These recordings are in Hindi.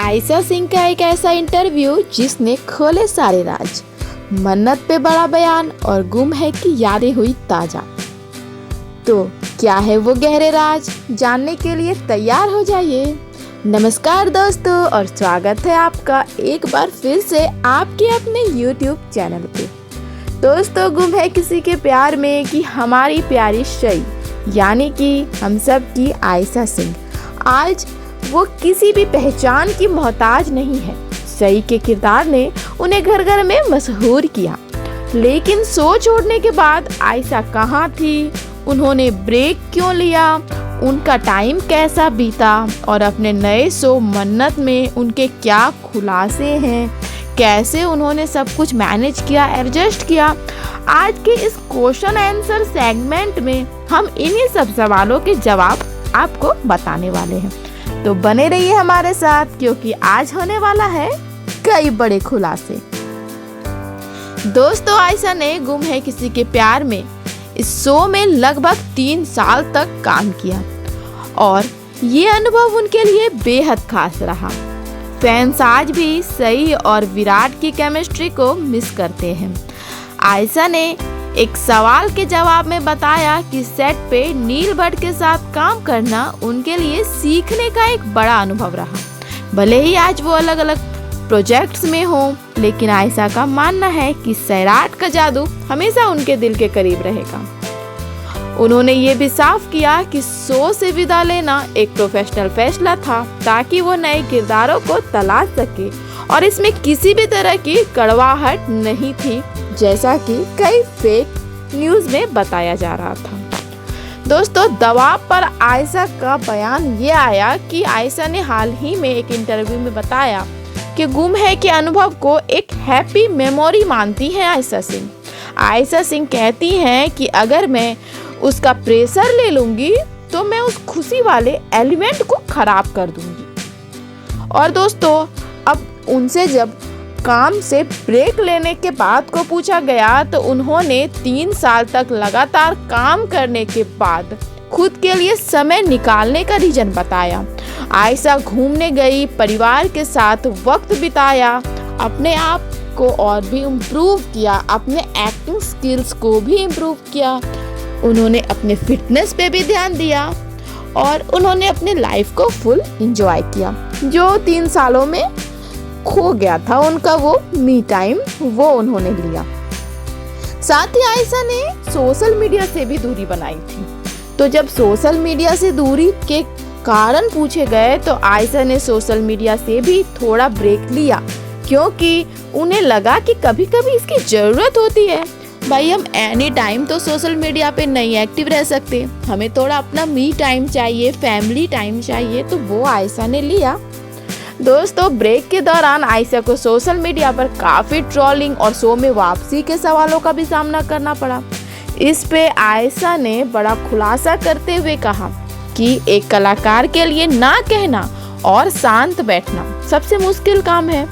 आयशा सिंह का एक ऐसा इंटरव्यू जिसने खोले सारे राज, मन्नत पे बड़ा बयान और गुम है कि यादें हुई ताजा। तो क्या है वो गहरे राज, जानने के लिए तैयार हो जाइए। नमस्कार दोस्तों और स्वागत है आपका एक बार फिर से आपके अपने YouTube चैनल पे। दोस्तों, गुम है किसी के प्यार में कि हमारी प्यारी शई यानी कि हम सब की आयशा सिंह आज वो किसी भी पहचान की मोहताज नहीं है। शई के किरदार ने उन्हें घर घर में मशहूर किया, लेकिन शो छोड़ने के बाद आयशा कहाँ थी, उन्होंने ब्रेक क्यों लिया, उनका टाइम कैसा बीता और अपने नए शो मन्नत में उनके क्या खुलासे हैं, कैसे उन्होंने सब कुछ मैनेज किया, एडजस्ट किया। आज के इस क्वेश्चन आंसर सेगमेंट में हम इन्हीं सब सवालों के जवाब आपको बताने वाले हैं। तो बने रहिए हमारे साथ, क्योंकि आज होने वाला है कई बड़े खुलासे। दोस्तों, आयशा ने गुम है किसी के प्यार में इस शो में लगभग 3 साल तक काम किया और ये अनुभव उनके लिए बेहद खास रहा। फैंस आज भी शई और विराट की केमिस्ट्री को मिस करते हैं। आयशा ने एक सवाल के जवाब में बताया कि सेट पे नील भट्ट के साथ काम करना उनके लिए सीखने का एक बड़ा अनुभव रहा। भले ही आज वो अलग अलग प्रोजेक्ट्स में हो, लेकिन आयशा का मानना है कि सैराट का जादू हमेशा उनके दिल के करीब रहेगा। उन्होंने ये भी साफ किया कि शो से विदा लेना एक प्रोफेशनल फैसला था, ताकि वो नए किरदारों को तलाश सके और इसमें किसी भी तरह की कड़वाहट नहीं थी, जैसा कि कई फेक न्यूज में बताया जा रहा था। दोस्तों, दबाव पर आयशा का बयान ये आया कि आयशा ने हाल ही में एक इंटरव्यू में बताया कि गुम है के अनुभव को एक हैप्पी मेमोरी मानती है आयशा सिंह। आयशा सिंह कहती हैं कि अगर मैं उसका प्रेशर ले लूंगी तो मैं उस खुशी वाले एलिमेंट को खराब कर दूंगी। और दोस्तों, अब उनसे जब काम से ब्रेक लेने के बाद को पूछा गया तो उन्होंने 3 साल तक लगातार काम करने के बाद खुद के लिए समय निकालने का रीजन बताया। आयशा घूमने गई, परिवार के साथ वक्त बिताया, अपने आप को और भी इम्प्रूव किया, अपने एक्टिंग स्किल्स को भी इम्प्रूव किया। उन्होंने अपने फिटनेस पे भी ध्यान दिया और उन्होंने अपने लाइफ को फुल एंजॉय किया। जो 3 सालों में खो गया था उनका वो मी टाइम, वो उन्होंने लिया। साथ ही आयशा ने सोशल मीडिया से भी दूरी बनाई थी। तो जब सोशल मीडिया से दूरी के कारण पूछे गए तो आयशा ने सोशल मीडिया से भी थोड़ा ब्रेक लिया, क्योंकि उन्हें लगा कि कभी कभी इसकी जरूरत होती है। भाई, हम एनी टाइम तो सोशल मीडिया पे नहीं एक्टिव रह सकते, हमें थोड़ा अपना मी टाइम चाहिए, फैमिली टाइम चाहिए, तो वो आयशा ने लिया। दोस्तों, ब्रेक के दौरान आयशा को सोशल मीडिया पर काफ़ी ट्रोलिंग और शो में वापसी के सवालों का भी सामना करना पड़ा। इस पे आयशा ने बड़ा खुलासा करते हुए कहा कि एक कलाकार के लिए ना कहना और शांत बैठना सबसे मुश्किल काम है।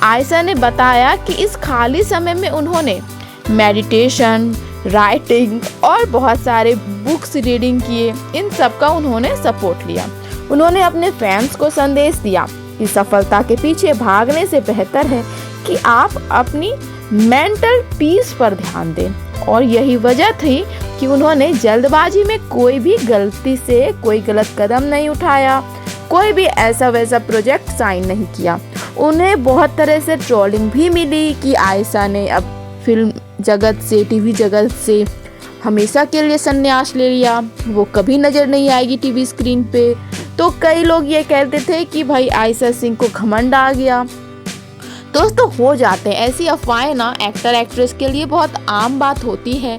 आयशा ने बताया कि इस खाली समय में उन्होंने मेडिटेशन, राइटिंग और बहुत सारे बुक्स रीडिंग किए। इन सब का उन्होंने सपोर्ट लिया। उन्होंने अपने फैंस को संदेश दिया कि सफलता के पीछे भागने से बेहतर है कि आप अपनी मेंटल पीस पर ध्यान दें। और यही वजह थी कि उन्होंने जल्दबाजी में कोई भी गलती से कोई गलत कदम नहीं उठाया, कोई भी ऐसा वैसा प्रोजेक्ट साइन नहीं किया। उन्हें बहुत तरह से ट्रोलिंग भी मिली कि आयशा ने अब फिल्म जगत से, टीवी जगत से हमेशा के लिए संन्यास ले लिया, वो कभी नज़र नहीं आएगी टीवी स्क्रीन पे। तो कई लोग ये कहते थे कि भाई आयशा सिंह को घमंड आ गया। दोस्तों, हो जाते हैं ऐसी अफवाहें ना, एक्टर एक्ट्रेस के लिए बहुत आम बात होती है।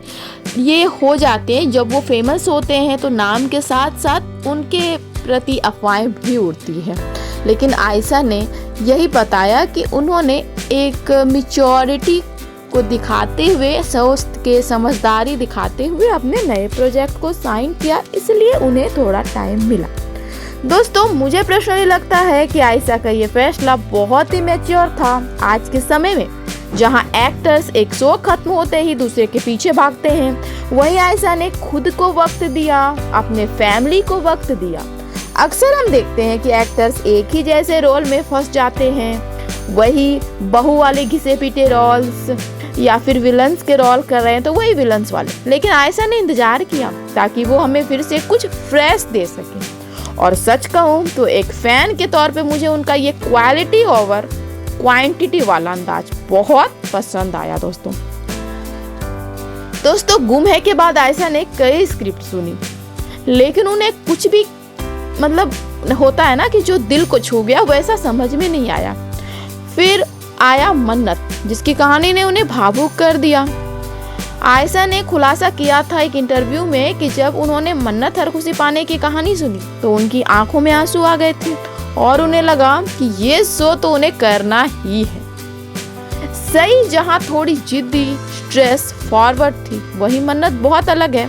ये हो जाते हैं जब वो फेमस होते हैं तो नाम के साथ साथ उनके प्रति अफवाहें भी उड़ती है। लेकिन आयशा ने यही बताया कि उन्होंने एक मैच्योरिटी को दिखाते हुए, सोच के समझदारी दिखाते हुए अपने नए प्रोजेक्ट को साइन किया, इसलिए उन्हें थोड़ा टाइम मिला। दोस्तों, मुझे पर्सनली लगता है कि आयशा का ये फैसला बहुत ही मैच्योर था। आज के समय में जहां एक्टर्स एक शो खत्म होते ही दूसरे के पीछे भागते हैं, वहीं आयशा ने खुद को वक्त दिया, अपने फैमिली को वक्त दिया। अक्सर हम देखते हैं कि एक्टर्स एक ही जैसे रोल में फंस जाते हैं, वही बहू वाले घिसे पीटे रोल्स या फिर विलन्स के रोल कर रहे हैं तो वही विलन्स वाले। लेकिन आयशा ने इंतजार किया ताकि वो हमें फिर से कुछ फ्रेश दे सके। और सच कहूँ तो एक फैन के तौर पे मुझे उनका ये क्वालिटी ओवर क्वांटिटी वाला अंदाज बहुत पसंद आया। दोस्तों गुम है के बाद आयशा ने कई स्क्रिप्ट सुनी, लेकिन उन्हें कुछ भी मतलब होता है ना कि जो दिल को छू गया वैसा समझ में नहीं आया। फिर आया मन्नत, जिसकी कहानी ने उन्हें भावुक कर दिया। आयशा ने खुलासा किया था एक इंटरव्यू में कि जब उन्होंने मन्नत हरखुशी पाने की कहानी सुनी तो उनकी आंखों में आंसू आ गए थे और उन्हें लगा कि ये शो तो उन्हें करना ही है। सही जहां थोड़ी जिद्दी स्ट्रेस फॉरवर्ड थी, वही मन्नत बहुत अलग है।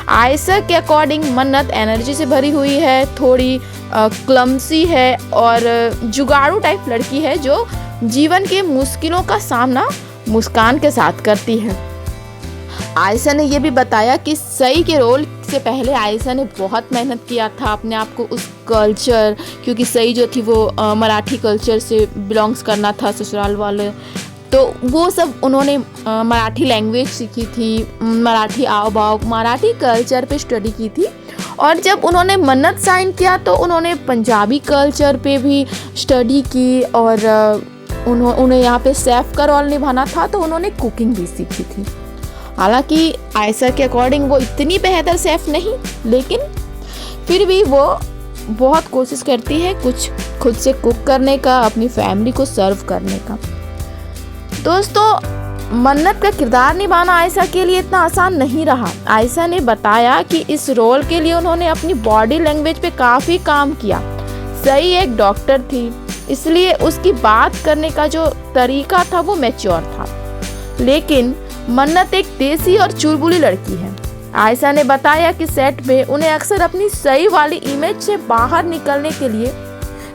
आयशा के अकॉर्डिंग मन्नत एनर्जी से भरी हुई है, थोड़ी क्लमसी है और जुगाड़ू टाइप लड़की है जो जीवन के मुश्किलों का सामना मुस्कान के साथ करती है। आयशा ने यह भी बताया कि सई के रोल से पहले आयशा ने बहुत मेहनत किया था अपने आप को उस कल्चर, क्योंकि सई जो थी वो मराठी कल्चर से बिलोंग्स करना था, ससुराल वाले, तो वो सब उन्होंने मराठी लैंग्वेज सीखी थी, मराठी आव भाव, मराठी कल्चर पे स्टडी की थी। और जब उन्होंने मन्नत साइन किया तो उन्होंने पंजाबी कल्चर पे भी स्टडी की और उन्हें यहाँ पे शेफ का रोल निभाना था तो उन्होंने कुकिंग भी सीखी थी। हालांकि आयशा के अकॉर्डिंग वो इतनी बेहतर शेफ नहीं, लेकिन फिर भी वो बहुत कोशिश करती है कुछ खुद से कुक करने का, अपनी फैमिली को सर्व करने का। दोस्तों मन्नत का किरदार निभाना आयशा के लिए इतना आसान नहीं रहा। आयशा ने बताया कि इस रोल के लिए उन्होंने अपनी बॉडी लैंग्वेज पे काफ़ी काम किया। सई एक डॉक्टर थी, इसलिए उसकी बात करने का जो तरीका था वो मैच्योर था, लेकिन मन्नत एक देसी और चुलबुली लड़की है। आयशा ने बताया कि सेट में उन्हें अक्सर अपनी सही वाली इमेज से बाहर निकलने के लिए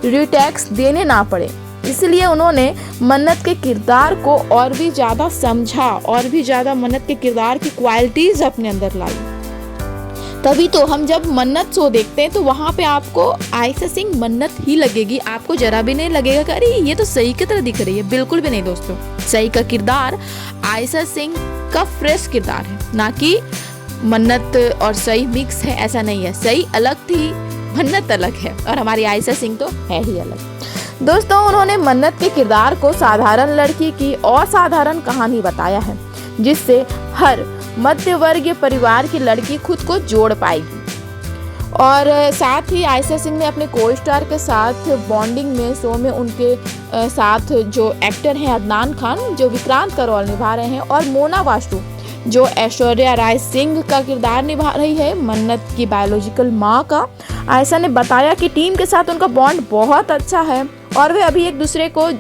रीटेक्स देने ना पड़े, इसलिए उन्होंने मन्नत के किरदार को और भी ज़्यादा समझा और भी ज़्यादा मन्नत के किरदार की क्वालिटीज़ अपने अंदर लाई। तभी तो हम जब मन्नत शो देखते हैं तो वहाँ पे आपको आयशा सिंह मन्नत ही लगेगी, आपको जरा भी नहीं लगेगा कि अरे ये तो सही की तरह दिख रही है। बिल्कुल भी नहीं दोस्तों, सही का किरदार आयशा सिंह का फ्रेश किरदार है, ना कि मन्नत और सही मिक्स है, ऐसा नहीं है। सही अलग थी, मन्नत अलग है और हमारी आयशा सिंह तो है ही अलग। दोस्तों उन्होंने मन्नत के किरदार को साधारण लड़की की असाधारण कहानी बताया है, जिससे हर मध्य वर्गीय परिवार की लड़की खुद को जोड़ पाएगी। और साथ ही आयशा सिंह ने अपने को स्टार के साथ बॉन्डिंग में शो में उनके साथ जो एक्टर हैं अदनान खान जो विक्रांत का रोल निभा रहे हैं, और मोना वासु जो ऐश्वर्या राय सिंह का किरदार निभा रही है मन्नत की बायोलॉजिकल माँ का। आयशा ने बताया कि टीम के साथ उनका बॉन्ड बहुत अच्छा है और वे अभी एक दूसरे को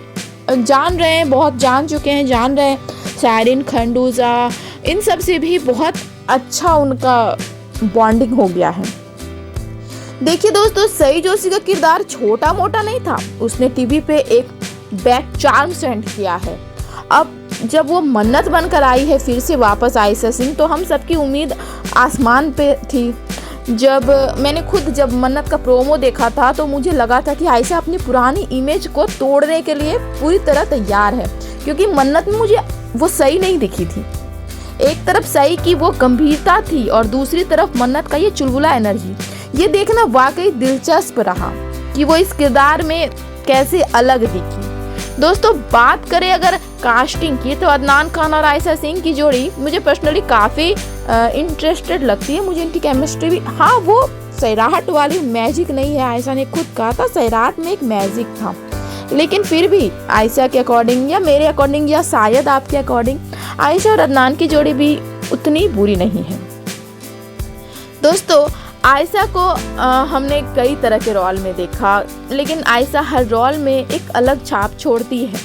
जान रहे हैं, बहुत जान चुके हैं, जान रहे हैं। सायरिन खंडूजा इन सब से भी बहुत अच्छा उनका बॉन्डिंग हो गया है। देखिए दोस्तों, सई जोशी का किरदार छोटा मोटा नहीं था, उसने टीवी पे एक बैक चार्म सेंड किया है। अब जब वो मन्नत बनकर आई है फिर से वापस आयशा सिंह, तो हम सबकी उम्मीद आसमान पे थी। जब मन्नत का प्रोमो देखा था तो मुझे लगा था कि आयशा अपनी पुरानी इमेज को तोड़ने के लिए पूरी तरह तैयार है, क्योंकि मन्नत में मुझे वो सही नहीं दिखी थी। एक तरफ सही की वो गंभीरता थी और दूसरी तरफ मन्नत का ये चुलबुला एनर्जी। ये देखना वाकई दिलचस्प रहा कि वो इस किरदार में कैसे अलग दिखी। दोस्तों बात करें अगर कास्टिंग की, तो अदनान खान और आयशा सिंह की जोड़ी मुझे पर्सनली काफ़ी इंटरेस्टेड लगती है। मुझे इनकी केमिस्ट्री भी, हाँ वो सैराट वाली मैजिक नहीं है, आयशा ने खुद कहा था सैराट में एक मैजिक था, लेकिन फिर भी आयशा के अकॉर्डिंग या मेरे अकॉर्डिंग या शायद आपके अकॉर्डिंग आयशा और अदनान की जोड़ी भी उतनी बुरी नहीं है। दोस्तों आयशा को हमने कई तरह के रोल में देखा, लेकिन आयशा हर रोल में एक अलग छाप छोड़ती है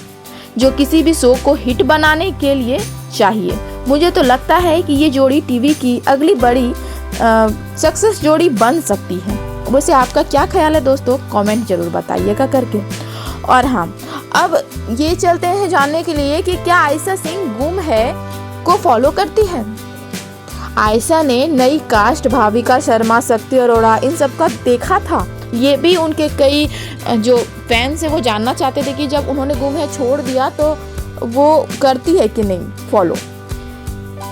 जो किसी भी शो को हिट बनाने के लिए चाहिए। मुझे तो लगता है कि ये जोड़ी टीवी की अगली बड़ी सक्सेस जोड़ी बन सकती है। वैसे आपका क्या ख्याल है दोस्तों, कमेंट जरूर बताइएगा करके। और हाँ, अब ये चलते हैं जानने के लिए कि क्या आयशा सिंह गुम है को फॉलो करती है। आयशा ने नई कास्ट भाविका शर्मा, शक्ति अरोड़ा इन सब का देखा था, ये भी उनके कई जो फैंस हैं वो जानना चाहते थे कि जब उन्होंने गुम है छोड़ दिया तो वो करती है कि नहीं फॉलो।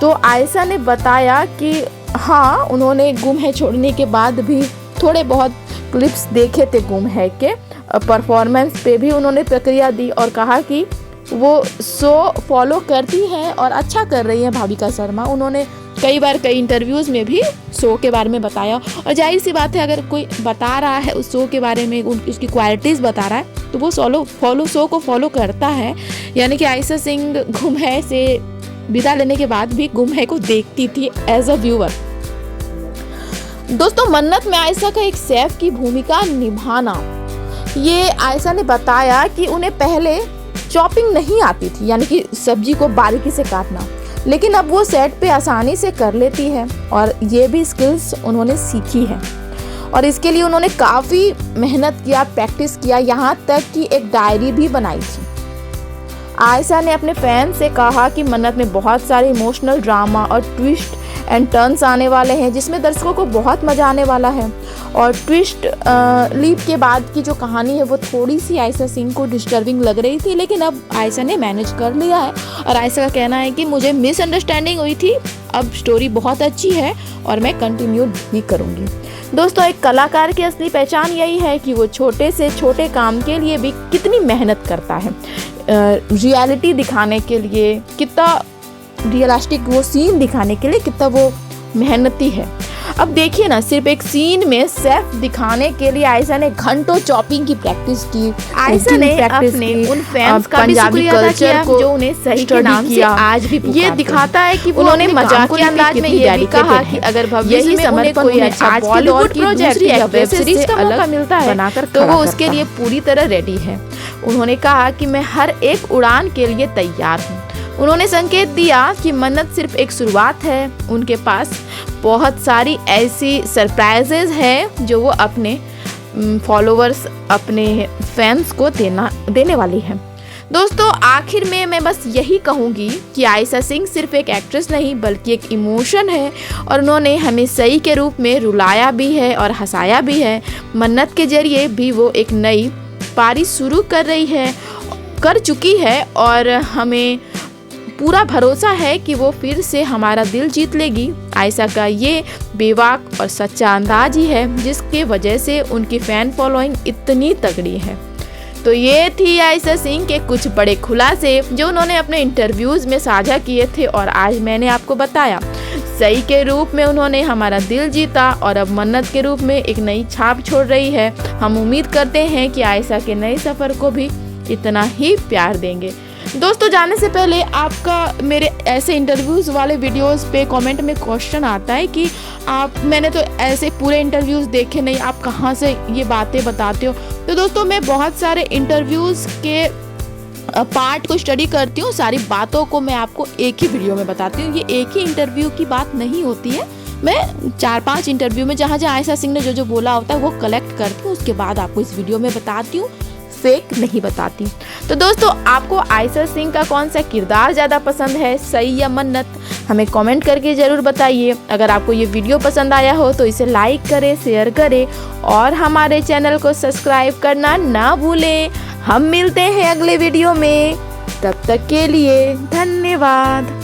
तो आयशा ने बताया कि हाँ, उन्होंने गुम है छोड़ने के बाद भी थोड़े बहुत क्लिप्स देखे थे गुम है के, परफॉर्मेंस पे भी उन्होंने प्रक्रिया दी और कहा कि वो शो फॉलो करती हैं और अच्छा कर रही हैं भाविका शर्मा। उन्होंने कई बार कई इंटरव्यूज़ में भी शो के बारे में बताया और जाहिर सी बात है अगर कोई बता रहा है उस शो के बारे में, उसकी क्वालिटीज़ बता रहा है तो वो शो को फॉलो करता है। यानी कि आयशा सिंह गुम है से विदा लेने के बाद भी गुम है को देखती थी एज अ व्यूअर। दोस्तों, मन्नत में आयशा का एक शेफ की भूमिका निभाना, ये आयशा ने बताया कि उन्हें पहले चॉपिंग नहीं आती थी, यानी कि सब्जी को बारीकी से काटना, लेकिन अब वो सेट पे आसानी से कर लेती है और ये भी स्किल्स उन्होंने सीखी है और इसके लिए उन्होंने काफ़ी मेहनत किया, प्रैक्टिस किया, यहाँ तक कि एक डायरी भी बनाई थी। आयशा ने अपने फैन से कहा कि मन्नत में बहुत सारे इमोशनल ड्रामा और ट्विस्ट एंड टर्न्स आने वाले हैं जिसमें दर्शकों को बहुत मज़ा आने वाला है। और ट्विस्ट लीप के बाद की जो कहानी है वो थोड़ी सी आयशा सिंह को डिस्टर्बिंग लग रही थी, लेकिन अब आयशा ने मैनेज कर लिया है और आयशा का कहना है कि मुझे मिसअंडरस्टैंडिंग हुई थी, अब स्टोरी बहुत अच्छी है और मैं कंटिन्यू भी करूँगी। दोस्तों, एक कलाकार की असली पहचान यही है कि वो छोटे से छोटे काम के लिए भी कितनी मेहनत करता है, रियलिटी दिखाने के लिए कितना रियलिस्टिक वो सीन दिखाने के लिए कितना वो मेहनती है। अब देखिए ना, सिर्फ एक सीन में सेफ दिखाने के लिए आयशा ने घंटों चॉपिंग की प्रैक्टिस की। आयशा ने अपने उन फैंस का भी शुक्रिया अदा किया जो उन्हें सही के नाम से आज भी पुकारते हैं। ये दिखाता है कि उन्होंने मजाकिया अंदाज में ये भी कहा कि अगर भविष्य में उन्हें कोई अच्छा बॉलीवुड प्रोजेक्ट या वेब सीरीज का मौका मिलता है तो वो उसके लिए पूरी तरह रेडी है। उन्होंने कहा कि मैं हर एक उड़ान के लिए तैयार हूँ। उन्होंने संकेत दिया कि मन्नत सिर्फ एक शुरुआत है, उनके पास बहुत सारी ऐसी सरप्राइजेज हैं जो वो अपने फॉलोअर्स, अपने फैंस को देने वाली है। दोस्तों, आखिर में मैं बस यही कहूँगी कि आयशा सिंह सिर्फ एक एक्ट्रेस नहीं बल्कि एक इमोशन है और उन्होंने हमें सही के रूप में रुलाया भी है और हंसाया भी है। मन्नत के जरिए भी वो एक नई पारी शुरू कर चुकी है और हमें पूरा भरोसा है कि वो फिर से हमारा दिल जीत लेगी। आयशा का ये बेबाक और सच्चा अंदाज ही है जिसके वजह से उनकी फ़ैन फॉलोइंग इतनी तगड़ी है। तो ये थी आयशा सिंह के कुछ बड़े खुलासे जो उन्होंने अपने इंटरव्यूज़ में साझा किए थे और आज मैंने आपको बताया। सही के रूप में उन्होंने हमारा दिल जीता और अब मन्नत के रूप में एक नई छाप छोड़ रही है। हम उम्मीद करते हैं कि आयशा के नए सफ़र को भी इतना ही प्यार देंगे। दोस्तों, जाने से पहले आपका मेरे ऐसे इंटरव्यूज़ वाले वीडियोस पे कमेंट में क्वेश्चन आता है कि मैंने तो ऐसे पूरे इंटरव्यूज़ देखे नहीं, आप कहाँ से ये बातें बताते हो। तो दोस्तों, मैं बहुत सारे इंटरव्यूज़ के पार्ट को स्टडी करती हूँ, सारी बातों को मैं आपको एक ही वीडियो में बताती हूँ। ये एक ही इंटरव्यू की बात नहीं होती है, मैं 4-5 इंटरव्यू में जहाँ आयशा सिंह ने जो बोला होता है वो कलेक्ट करती हूँ, उसके बाद आपको इस वीडियो में बताती हूँ, फेक नहीं बताती। तो दोस्तों, आपको आयशा सिंह का कौन सा किरदार ज़्यादा पसंद है, सही या मन्नत, हमें कमेंट करके ज़रूर बताइए। अगर आपको ये वीडियो पसंद आया हो तो इसे लाइक करें, शेयर करें और हमारे चैनल को सब्सक्राइब करना ना भूलें। हम मिलते हैं अगले वीडियो में, तब तक के लिए धन्यवाद।